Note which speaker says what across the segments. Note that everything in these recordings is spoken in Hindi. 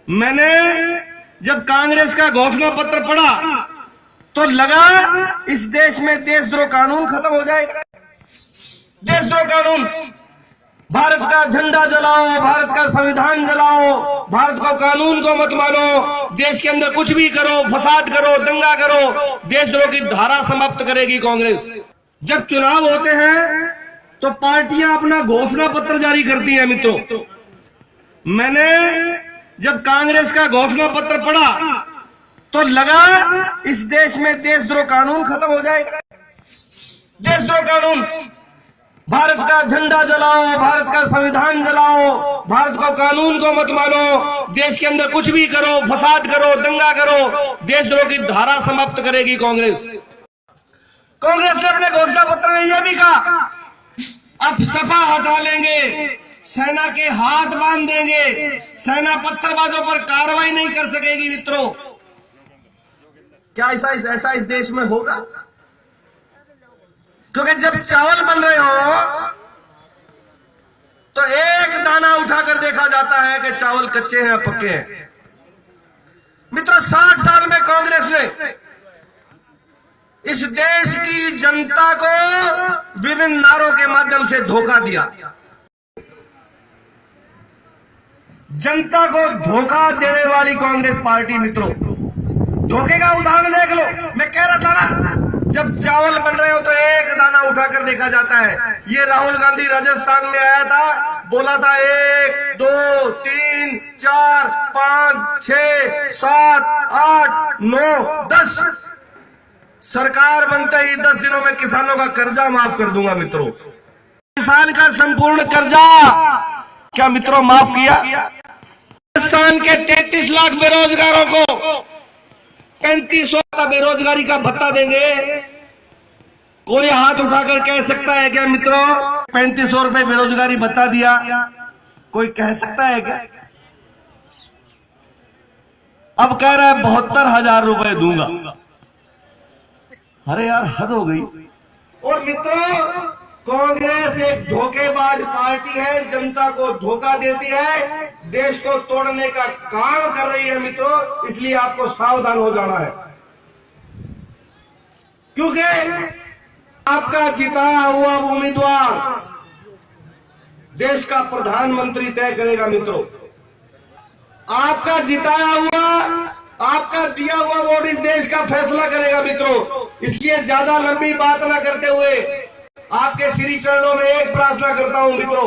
Speaker 1: मैंने जब कांग्रेस का घोषणा पत्र पढ़ा तो लगा इस देश में देशद्रोह कानून खत्म हो जाएगा। देशद्रोह कानून, भारत का झंडा जलाओ, भारत का संविधान जलाओ, भारत को कानून को मत मानो, देश के अंदर कुछ भी करो, फसाद करो, दंगा करो, देशद्रोह की धारा समाप्त करेगी कांग्रेस। जब चुनाव होते हैं तो पार्टियां अपना घोषणा पत्र जारी करती हैं। मित्रों, मैंने जब कांग्रेस का घोषणा पत्र पढ़ा तो लगा इस देश में देशद्रोह कानून खत्म हो जाएगा। देशद्रोह कानून, भारत का झंडा जलाओ, भारत का संविधान जलाओ, भारत को कानून को मत मानो, देश के अंदर कुछ भी करो, फसाद करो, दंगा करो, देशद्रोह की धारा समाप्त करेगी कांग्रेस। कांग्रेस ने अपने घोषणा पत्र में यह भी कहा, अब सपा हटा लेंगे, सेना के हाथ बांध देंगे, सेना पत्थरबाजों पर कार्रवाई नहीं कर सकेगी। मित्रों, क्या ऐसा इस देश में होगा? क्योंकि जब चावल बन रहे हो तो एक दाना उठाकर देखा जाता है कि चावल कच्चे हैं या पक्के हैं। मित्रों, 60 साल में कांग्रेस ने इस देश की जनता को विभिन्न नारों के माध्यम से धोखा दिया। जनता को धोखा देने वाली कांग्रेस पार्टी, मित्रों, धोखे का उदाहरण देख लो। मैं कह रहा था ना, जब चावल बन रहे हो तो एक दाना उठाकर देखा जाता है। ये राहुल गांधी राजस्थान में आया था, बोला था 1 2 3 4 5 6 7 8 9 10, सरकार बनते ही 10 दिनों में किसानों का कर्जा माफ कर दूंगा। मित्रों, किसान का संपूर्ण कर्जा क्या मित्रों माफ किया? राजस्थान के 33 लाख बेरोजगारों को 3500 का बेरोजगारी का भत्ता देंगे। कोई हाथ उठाकर कह सकता है क्या मित्रों 3500 रुपए बेरोजगारी भत्ता दिया? कोई कह सकता है क्या? अब कह रहा है 72,000 रुपए दूंगा। अरे यार, हद हो गई। और मित्रों, कांग्रेस एक धोखेबाज पार्टी है, जनता को धोखा देती है, देश को तोड़ने का काम कर रही है। मित्रों, इसलिए आपको सावधान हो जाना है, क्योंकि आपका जिताया हुआ उम्मीदवार देश का प्रधानमंत्री तय करेगा। मित्रों, आपका जिताया हुआ, आपका दिया हुआ वोट इस देश का फैसला करेगा। मित्रों, इसलिए ज्यादा लंबी बात ना करते हुए आपके श्री चरणों में एक प्रार्थना करता हूं। मित्रों,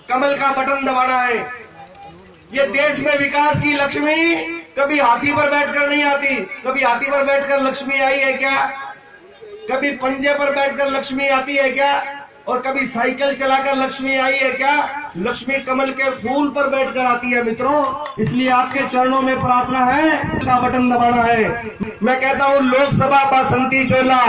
Speaker 1: कमल का बटन दबाना है। ये देश में विकास की लक्ष्मी कभी हाथी पर बैठकर नहीं आती। कभी हाथी पर बैठकर लक्ष्मी आई है क्या? कभी पंजे पर बैठकर लक्ष्मी आती है क्या? और कभी साइकिल चलाकर लक्ष्मी आई है क्या? लक्ष्मी कमल के फूल पर बैठकर आती है। मित्रों, इसलिए आपके चरणों में प्रार्थना है, का बटन दबाना है। मैं कहता हूं, लोकसभा बासंती चोला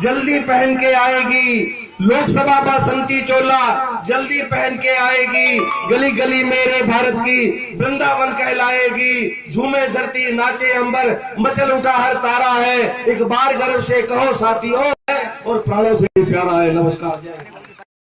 Speaker 1: जल्दी पहन के आएगी, लोकसभा बासंती चोला जल्दी पहन के आएगी, गली गली मेरे भारत की वृंदावन कहलाएगी, झूमे धरती नाचे अंबर, मचल उठा हर तारा है, एक बार गर्व से कहो साथियों, और प्राणों से प्यारा है। नमस्कार।